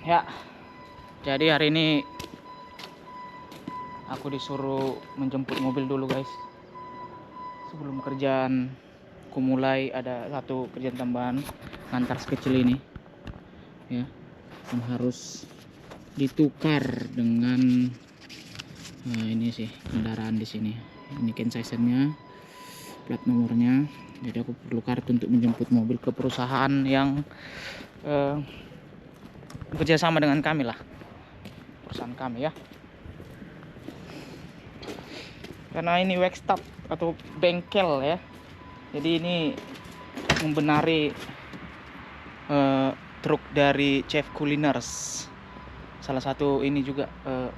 Ya, jadi hari ini aku disuruh menjemput mobil dulu guys. Sebelum kerjaan aku mulai, ada satu kerjaan tambahan, ngantar sekecil ini ya, yang harus ditukar dengan ini sih kendaraan di sini. Ini Kensaisennya, plat nomornya. Jadi aku perlu kartu untuk menjemput mobil ke perusahaan yang bekerja sama dengan kami lah, perusahaan kami ya. Karena ini workshop atau bengkel ya, jadi ini membenari truk dari Chef Culiners, salah satu ini juga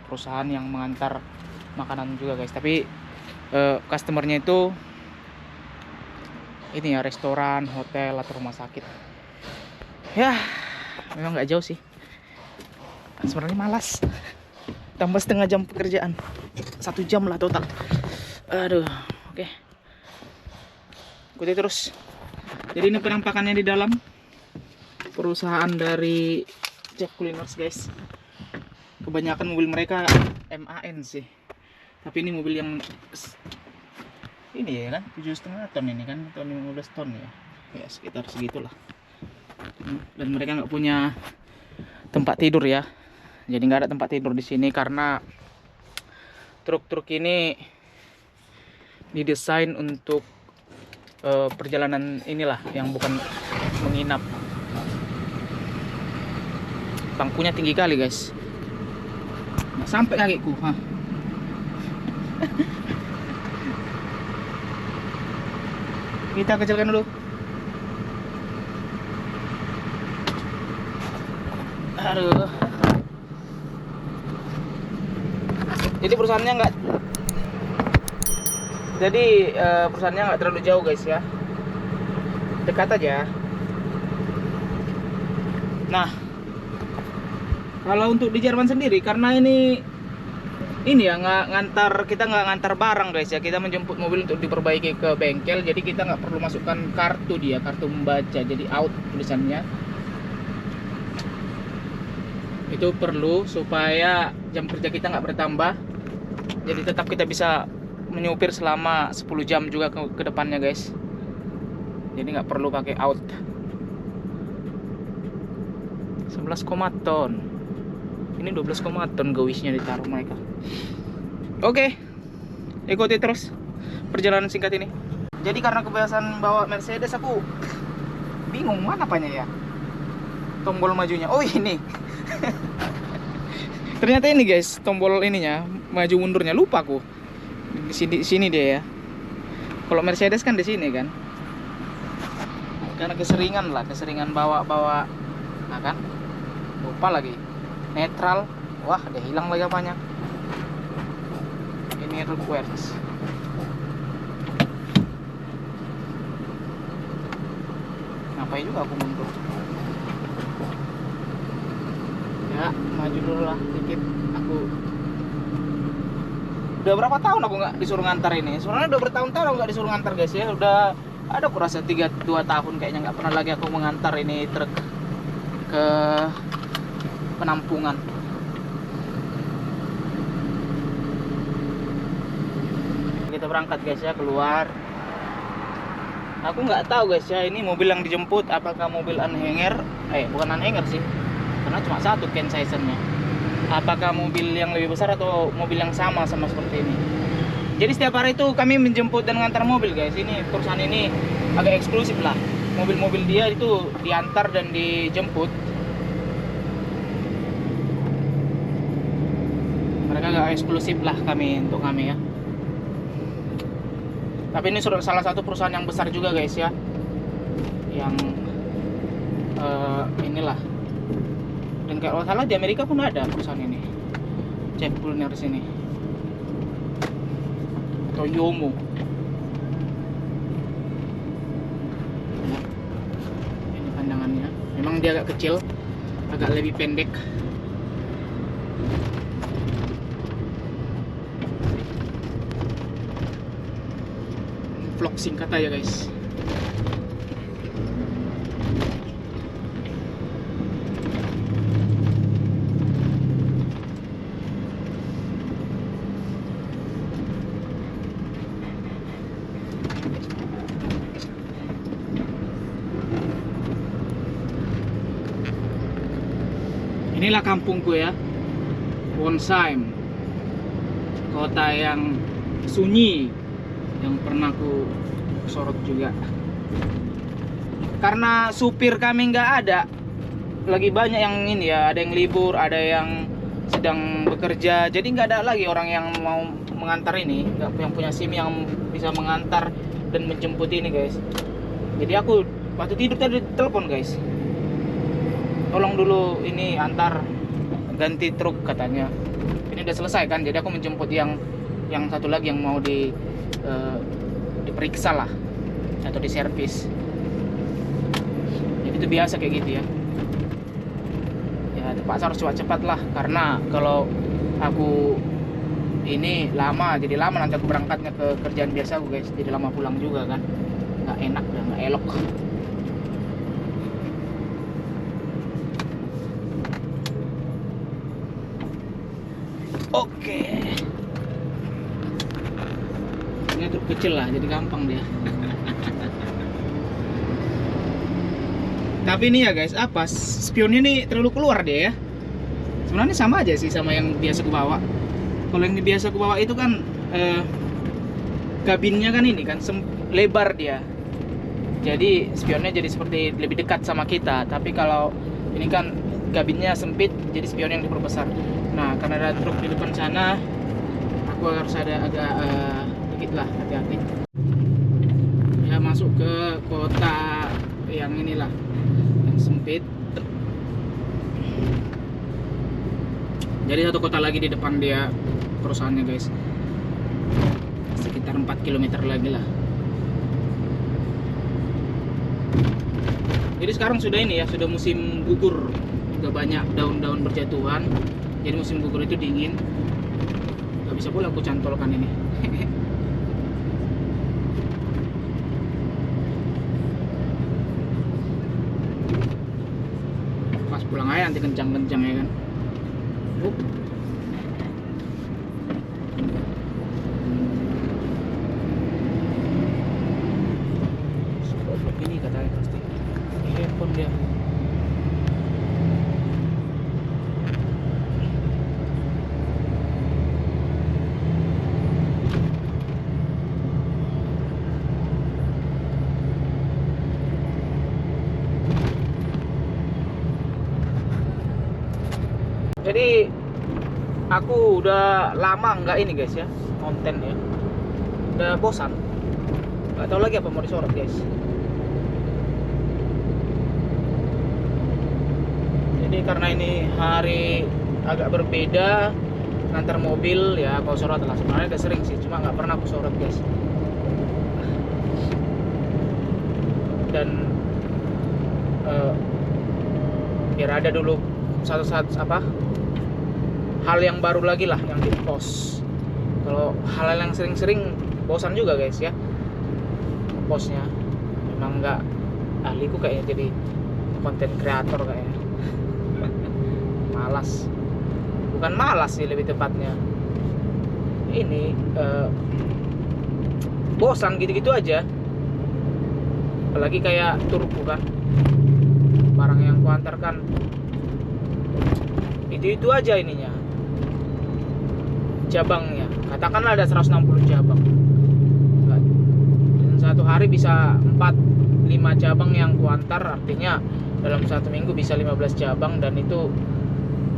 perusahaan yang mengantar makanan juga guys. Tapi customernya itu ini ya, restoran, hotel atau rumah sakit ya. Memang nggak jauh sih, sebenarnya malas, tambah setengah jam pekerjaan, 1 jam lah total. Aduh, oke. Ikuti terus. Jadi ini penampakannya di dalam perusahaan dari Chef Culiners guys. Kebanyakan mobil mereka MAN sih, tapi ini mobil yang ini ya kan 7,5 ton ini kan, atau 15 ton ya sekitar segitulah. Dan mereka nggak punya tempat tidur ya, jadi nggak ada tempat tidur di sini karena truk-truk ini didesain untuk perjalanan inilah, yang bukan menginap. Bangkunya tinggi kali guys, nggak sampai kakiku. Kita kecilkan dulu. Aduh. Jadi perusahaannya nggak terlalu jauh guys ya, dekat aja. Nah, kalau untuk di Jerman sendiri, karena ini ya kita nggak ngantar barang guys ya, kita menjemput mobil untuk diperbaiki ke bengkel. Jadi kita nggak perlu masukkan kartu membaca, jadi out tulisannya. Itu perlu supaya jam kerja kita nggak bertambah, jadi tetap kita bisa menyupir selama 10 jam juga ke depannya guys. Jadi nggak perlu pakai out. 11 ton. Ini 12 ton gawisnya ditaruh mereka. Oke, ikuti terus perjalanan singkat ini. Jadi karena kebiasaan bawa Mercedes, aku bingung mana apanya ya tombol majunya. Oh ini. Ternyata ini guys, tombol ininya, maju mundurnya lupa aku. Di sini dia ya. Kalau Mercedes kan di sini kan. Karena keseringan bawa. Nah kan? Lupa lagi. Netral. Wah, dia hilang lagi apanya. Ini requires. Ngapain juga aku mundur. Ya, maju dulu lah dikit. Aku udah berapa tahun aku nggak disuruh ngantar ini. Sebenarnya udah bertahun-tahun aku nggak disuruh ngantar guys ya. Udah ada aku rasa 2 tahun kayaknya nggak pernah lagi aku mengantar ini truk ke penampungan. Kita berangkat guys ya, keluar. Aku nggak tahu guys ya, ini mobil yang dijemput apakah mobil anhänger? Bukan anhänger sih, karena cuma satu Kensaisennya. Apakah mobil yang lebih besar atau mobil yang sama seperti ini. Jadi setiap hari itu kami menjemput dan mengantar mobil guys. Ini perusahaan ini agak eksklusif lah. Mobil-mobil dia itu diantar dan dijemput. Mereka agak eksklusif lah untuk kami ya. Tapi ini salah satu perusahaan yang besar juga guys ya, yang inilah. Dan kalau salah di Amerika pun ada perusahaan ini, Chef Culiners ini, atau Yomo. Nah, ini pandangannya. Memang dia agak kecil, agak lebih pendek. Vlog singkat aja guys. Inilah kampungku ya, Wonsheim, kota yang sunyi yang pernah ku sorot juga. Karena supir kami nggak ada, lagi banyak yang ini ya, ada yang libur, ada yang sedang bekerja, jadi nggak ada lagi orang yang mau mengantar ini, nggak yang punya SIM yang bisa mengantar dan menjemput ini guys. Jadi aku waktu tidur tadi telepon guys, tolong dulu ini antar ganti truk katanya. Ini udah selesai kan, jadi aku menjemput yang satu lagi yang mau diperiksa lah atau diservis. Jadi itu biasa kayak gitu ya. Ya terpaksa harus cepat-cepat lah, karena kalau aku ini lama, jadi lama nanti aku berangkatnya ke kerjaan biasa aku guys, jadi lama pulang juga kan, nggak enak dan nggak elok. Oke, ini truk kecil lah, jadi gampang dia. Tapi ini ya guys, apa spionnya nih terlalu keluar dia ya. Sebenarnya sama aja sih sama yang biasa ku bawa. Kalau yang biasa ku bawa itu kan kabinnya kan ini kan lebar dia. Jadi spionnya jadi seperti lebih dekat sama kita. Tapi kalau ini kan kabinnya sempit, jadi spion yang diperbesar. Nah, karena ada truk di depan sana, aku harus ada agak dikit lah, hati-hati. Ya masuk ke kota yang inilah, yang sempit. Jadi satu kota lagi di depan dia perusahaannya guys, sekitar 4 km lagi lah. Jadi sekarang sudah ini ya, sudah musim gugur, udah banyak daun-daun berjatuhan. Jadi musim gugur itu dingin. Gak bisa pula aku cantolkan ini. Pas pulang aja nanti kencang-kencang ya kan. Ini katanya pasti handphone dia. Jadi aku udah lama nggak ini guys ya, konten ya, udah bosan, nggak tahu lagi apa mau disorot guys. Jadi karena ini hari agak berbeda, ngantar mobil ya kalau sorot lah. Sebenarnya udah sering sih, cuma nggak pernah aku sorot guys. Dan biar ada dulu satu saat apa hal yang baru lagi lah yang di post. Kalau hal yang sering-sering bosan juga guys ya postnya. Memang nggak ahliku kayaknya jadi konten kreator kayaknya. Malas, bukan malas sih lebih tepatnya, ini bosan gitu-gitu aja. Apalagi kayak turku kan, barang yang kuantarkan itu aja ininya, cabangnya katakanlah ada 160 cabang, dan satu hari bisa 4-5 cabang yang kuantar, artinya dalam satu minggu bisa 15 cabang, dan itu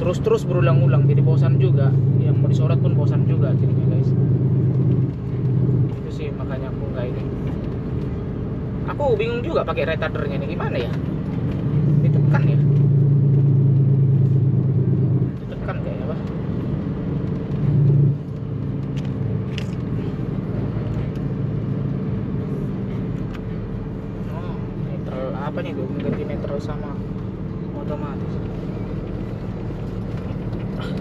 terus berulang-ulang, jadi bosan juga. Yang mau disorot pun bosan juga jadinya guys. Itu sih makanya aku nggak ini. Aku bingung juga pakai retardernya ini gimana ya, ditekan ya, ditekan kayaknya apa. Oh, netral apa nih, gue mengganti netral sama otomatis. Nah,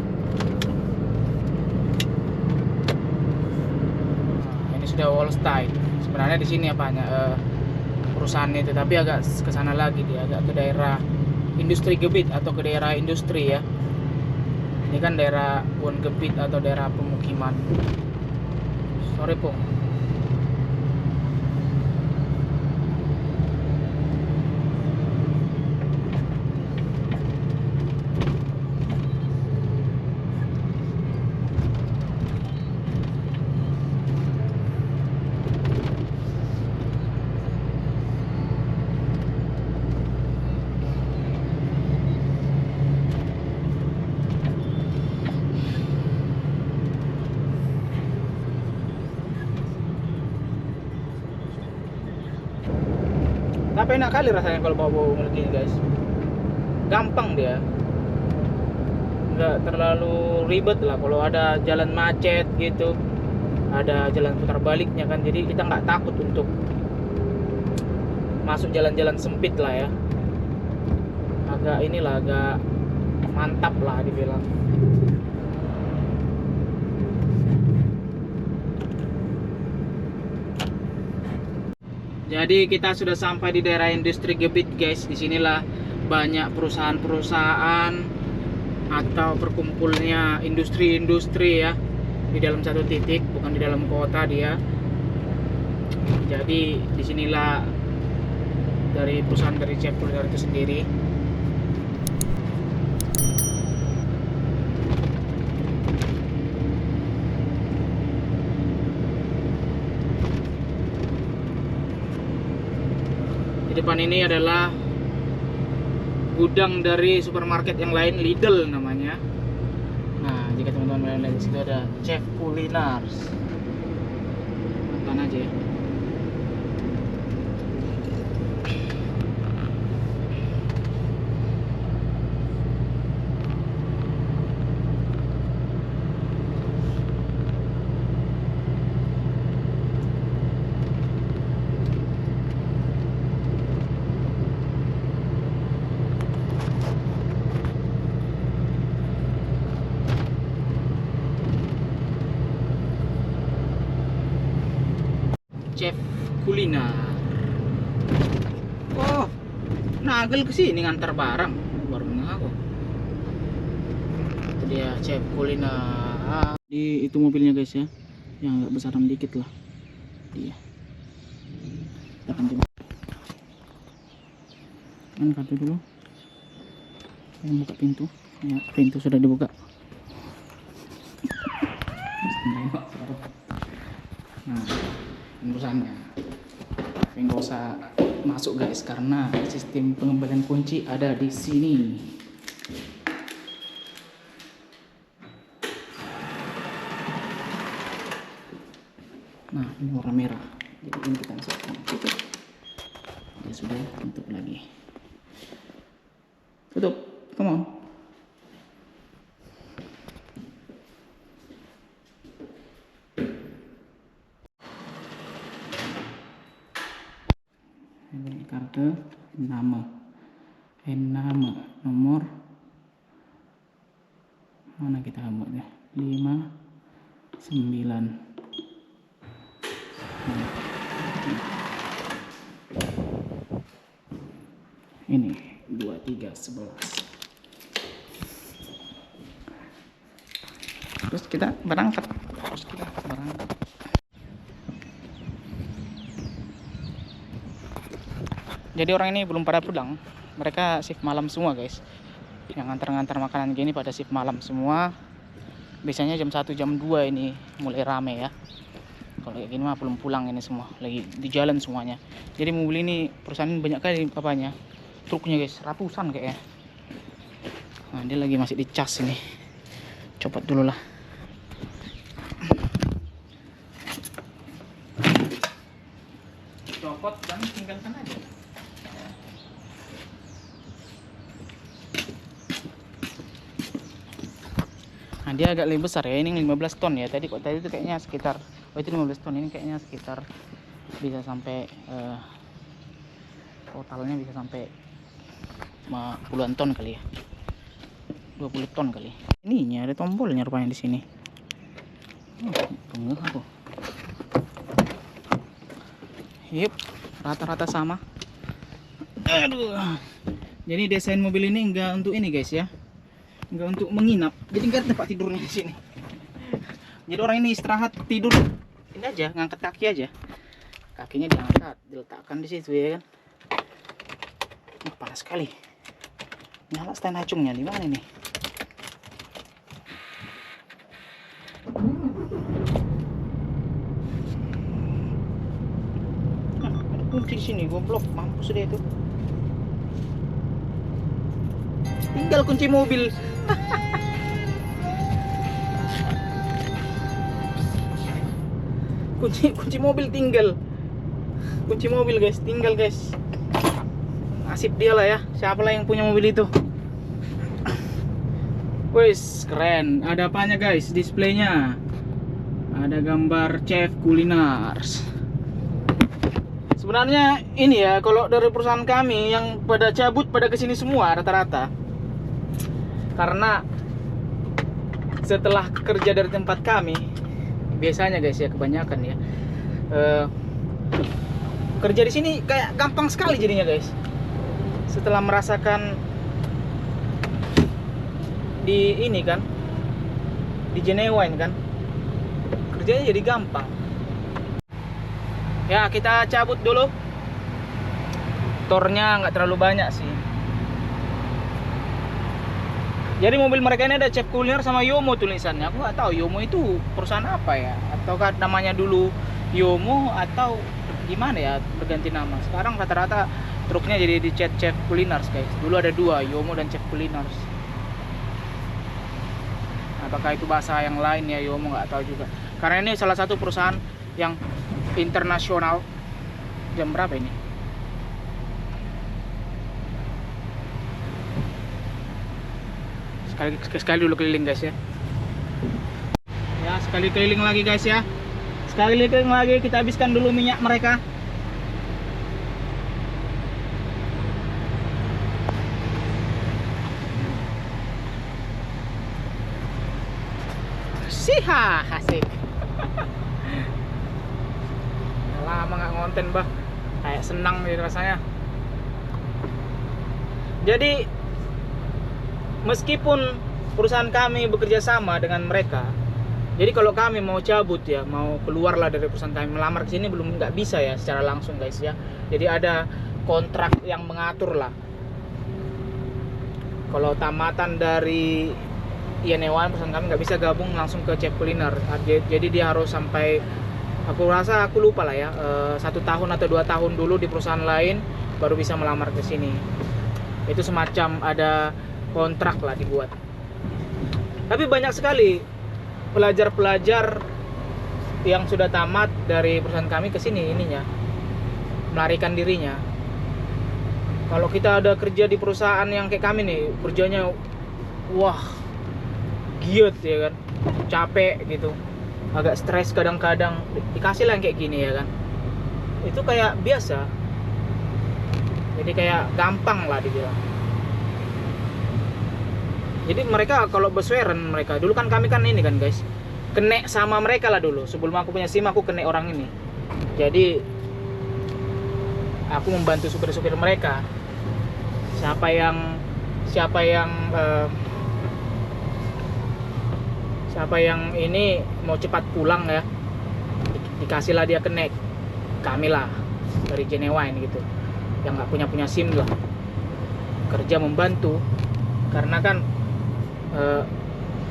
ini sudah Wallstein. Sebenarnya di sini apanya perusahaan itu, tapi agak ke sana lagi, dia agak ke daerah industri Gebit atau ke daerah industri ya. Ini kan daerah Woongebit atau daerah pemukiman. Sorry Pung. enak kali rasanya kalau bawa mobil gini guys. Gampang dia, nggak terlalu ribet lah kalau ada jalan macet gitu, ada jalan putar baliknya kan, jadi kita nggak takut untuk masuk jalan-jalan sempit lah ya. Agak mantap lah dibilang. Jadi kita sudah sampai di daerah industri Gebit guys. Disinilah banyak perusahaan-perusahaan atau berkumpulnya industri-industri ya, di dalam satu titik, bukan di dalam kota dia. Jadi disinilah dari perusahaan dari Chef Kuliner itu sendiri. Di depan ini adalah gudang dari supermarket yang lain, Lidl namanya. Nah, jika teman-teman melihat di situ ada Chef Culiners. Nonton aja ya. Chef Kuliner. Oh, Nagel kesini ngantar barang. Baru aku. Itu dia Chef Kuliner. Di itu mobilnya guys ya, yang agak besaran dikit lah. Dia. Kita akan coba. Kartu dulu. Saya buka pintu. Ya, pintu sudah dibuka. Nah, perusahaannya, tapi nggak usah masuk guys karena sistem pengembalian kunci ada di sini. Nah, ini warna merah, jadi ini kita masukkan. Ya sudah, tutup lagi. Tutup, come on. Kartu nama nomor mana kita buatnya 59. Ini 2311. Terus kita berangkat. Jadi orang ini belum pada pulang, mereka shift malam semua guys. Yang ngantar-ngantar makanan gini pada shift malam semua. Biasanya jam 1 jam 2 ini mulai rame ya. Kalau kayak gini mah belum pulang ini semua, lagi di jalan semuanya. Jadi mobil ini perusahaan ini banyak kali apanya, truknya guys, ratusan kayaknya. Nah, dia lagi masih dicas ini. Copot dulu lah. Copot dan tinggalkan aja. Nah, dia agak lebih besar ya, ini 15 ton ya. Tadi itu kayaknya sekitar, oh itu 15 ton, ini kayaknya sekitar bisa sampai totalnya bisa sampai puluhan ton kali ya, 20 ton kali. Ininya ada tombolnya rupanya di sini. Tunggu aku. Yep, rata-rata sama. Aduh. Jadi desain mobil ini enggak untuk ini guys ya, enggak untuk menginap. Jadi enggak ada tempat tidurnya di sini. Jadi orang ini istirahat tidur ini aja, ngangkat kaki aja. Kakinya diangkat, diletakkan di situ ya kan. Panas sekali. Nyala stand acungnya di mana nih? Ada kunci di sini, goblok, mampus deh itu. Tinggal kunci mobil. kunci mobil tinggal. Kunci mobil guys, tinggal guys. nasib dia lah ya, siapa lah yang punya mobil itu. Wis keren. Ada apanya guys? Displaynya ada gambar Chef Culinars. Sebenarnya ini ya, kalau dari perusahaan kami yang pada cabut pada kesini semua rata-rata, karena setelah kerja dari tempat kami, biasanya guys ya, kebanyakan ya, kerja di sini kayak gampang sekali jadinya guys. Setelah merasakan di ini kan, di Genuine kan, kerjanya jadi gampang. Ya kita cabut dulu. Tornya nggak terlalu banyak sih. Jadi mobil mereka ini ada Chef Culinars sama Yomo tulisannya. Aku nggak tahu Yomo itu perusahaan apa ya, ataukah namanya dulu Yomo atau gimana ya, berganti nama. Sekarang rata-rata truknya jadi di Chef Culinars guys. Dulu ada dua, Yomo dan Chef Culinars. Apakah itu bahasa yang lain ya, Yomo nggak tahu juga. Karena ini salah satu perusahaan yang internasional. Jam berapa ini? Sekali dulu keliling guys ya. Ya sekali keliling lagi guys ya. Sekali keliling lagi, kita habiskan dulu minyak mereka. Siha, asik. Lama nggak ngonten bah, kayak senang nih rasanya. Jadi meskipun perusahaan kami bekerja sama dengan mereka, jadi kalau kami mau cabut ya, mau keluar lah dari perusahaan kami, melamar ke sini belum, nggak bisa ya secara langsung guys ya. Jadi ada kontrak yang mengatur lah. Kalau tamatan dari Genuine, perusahaan kami nggak bisa gabung langsung ke Chef Culinars. Jadi dia harus sampai, aku rasa aku lupa lah ya, 1 tahun atau 2 tahun dulu di perusahaan lain baru bisa melamar ke sini. Itu semacam ada kontrak lah dibuat. Tapi banyak sekali pelajar-pelajar yang sudah tamat dari perusahaan kami ke sini ininya, melarikan dirinya. Kalau kita ada kerja di perusahaan yang kayak kami nih, kerjanya wah giat ya kan, capek gitu, agak stres kadang-kadang, dikasih lah yang kayak gini ya kan, itu kayak biasa, jadi kayak gampang lah dibilang. Jadi mereka kalau besweren, mereka dulu kan, kami kan ini kan guys, kena sama mereka lah dulu. Sebelum aku punya SIM, aku kena orang ini. Jadi aku membantu supir-supir mereka. Siapa yang ini mau cepat pulang ya, dikasihlah dia connect kami lah dari Genuine gitu, yang nggak punya SIM lah, kerja membantu. Karena kan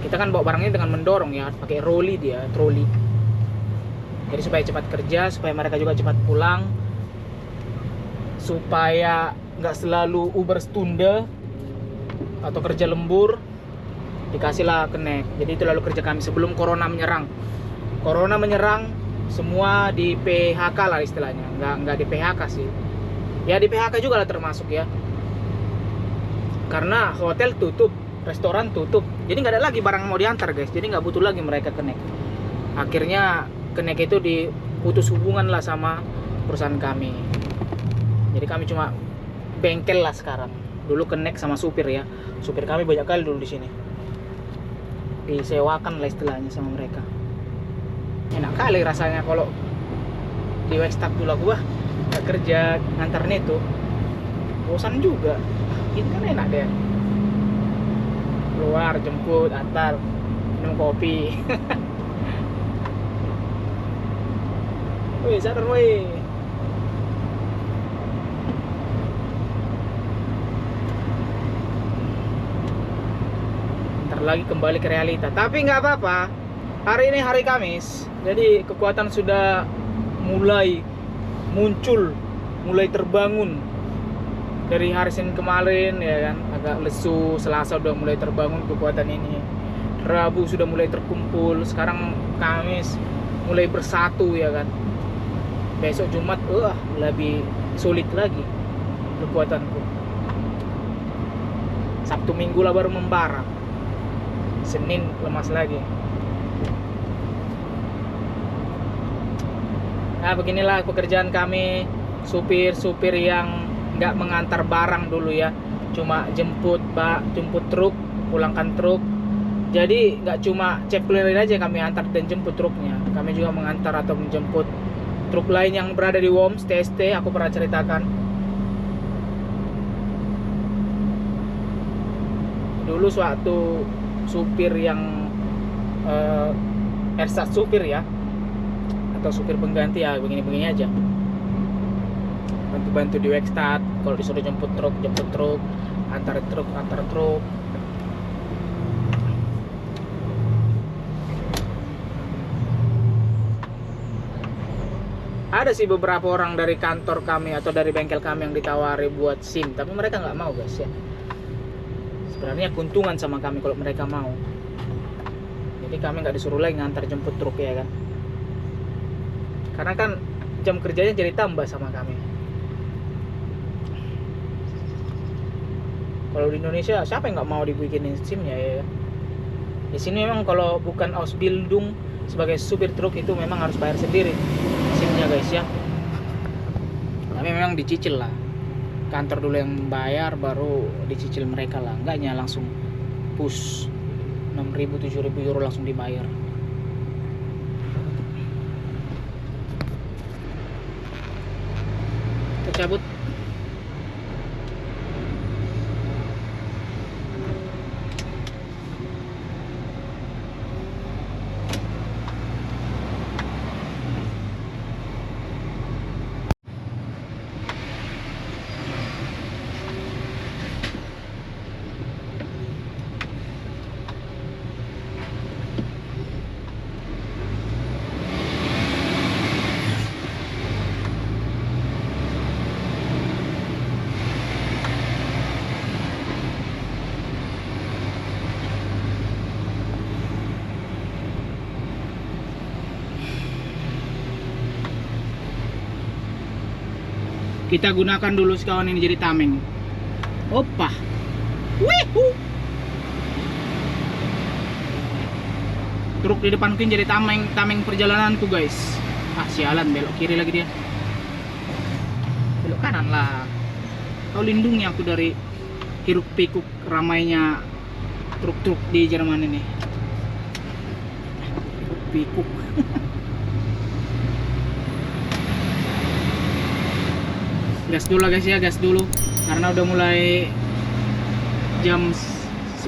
kita kan bawa barangnya dengan mendorong ya, pakai troli. Jadi supaya cepat kerja, supaya mereka juga cepat pulang, supaya nggak selalu Uber tunda atau kerja lembur, dikasihlah connect. Jadi itu lalu kerja kami sebelum corona menyerang. Corona menyerang, semua di PHK lah istilahnya. Nggak di PHK sih, ya di PHK juga lah termasuk ya, karena hotel tutup, restoran tutup, jadi nggak ada lagi barang mau diantar guys. Jadi nggak butuh lagi mereka connect. Akhirnya connect itu diputus hubungan lah sama perusahaan kami. Jadi kami cuma bengkel lah sekarang. Dulu connect sama supir ya, supir kami banyak kali dulu di sini, disewakan lah istilahnya sama mereka. Enak kali rasanya kalau di Westap dulu aku kerja ngantar itu, bosan juga. Ini kan enak deh, keluar jemput antar, minum kopi. Wih sadar wih. Ntar lagi kembali ke realita, tapi nggak apa-apa. Hari ini hari Kamis, jadi kekuatan sudah mulai muncul, mulai terbangun. Dari hari Senin kemarin ya kan, agak lesu. Selasa udah mulai terbangun kekuatan ini. Rabu sudah mulai terkumpul. Sekarang Kamis mulai bersatu ya kan. Besok Jumat lebih sulit lagi. kekuatanku. Sabtu Minggu lah baru membara, Senin lemas lagi. Nah beginilah pekerjaan kami supir-supir yang nggak mengantar barang dulu ya, cuma jemput truk, pulangkan truk. Jadi nggak cuma Chef Kuliner aja kami antar dan jemput truknya, kami juga mengantar atau menjemput truk lain yang berada di WOMS, TST. Aku pernah ceritakan dulu suatu supir yang ersat supir ya, atau supir pengganti ya, begini-begini aja, bantu-bantu di Wextat. Kalau disuruh jemput truk, antar truk. Ada sih beberapa orang dari kantor kami atau dari bengkel kami yang ditawari buat SIM, tapi mereka nggak mau guys ya. Sebenarnya keuntungan sama kami kalau mereka mau. Jadi kami nggak disuruh lagi ngantar jemput truk ya kan. Karena kan jam kerjanya jadi tambah sama kami. Kalau di Indonesia siapa yang nggak mau dibikinin SIM-nya ya? Di sini memang kalau bukan Ausbildung sebagai supir truk itu memang harus bayar sendiri SIM-nya guys ya. Tapi memang dicicil lah. Kantor dulu yang bayar, baru dicicil mereka lah. Enggaknya langsung push 6.000 7.000 euro langsung dibayar. Kita cabut. Kita gunakan dulu sekawan ini jadi tameng. Opa. Wihu. Truk di depanku ini jadi tameng perjalananku guys. Ah sialan, belok kiri lagi dia. Belok kanan lah. Kau lindungi aku dari hiruk pikuk ramainya truk-truk di Jerman ini. Hiruk pikuk. Gas dulu guys ya, gas dulu karena udah mulai jam 11.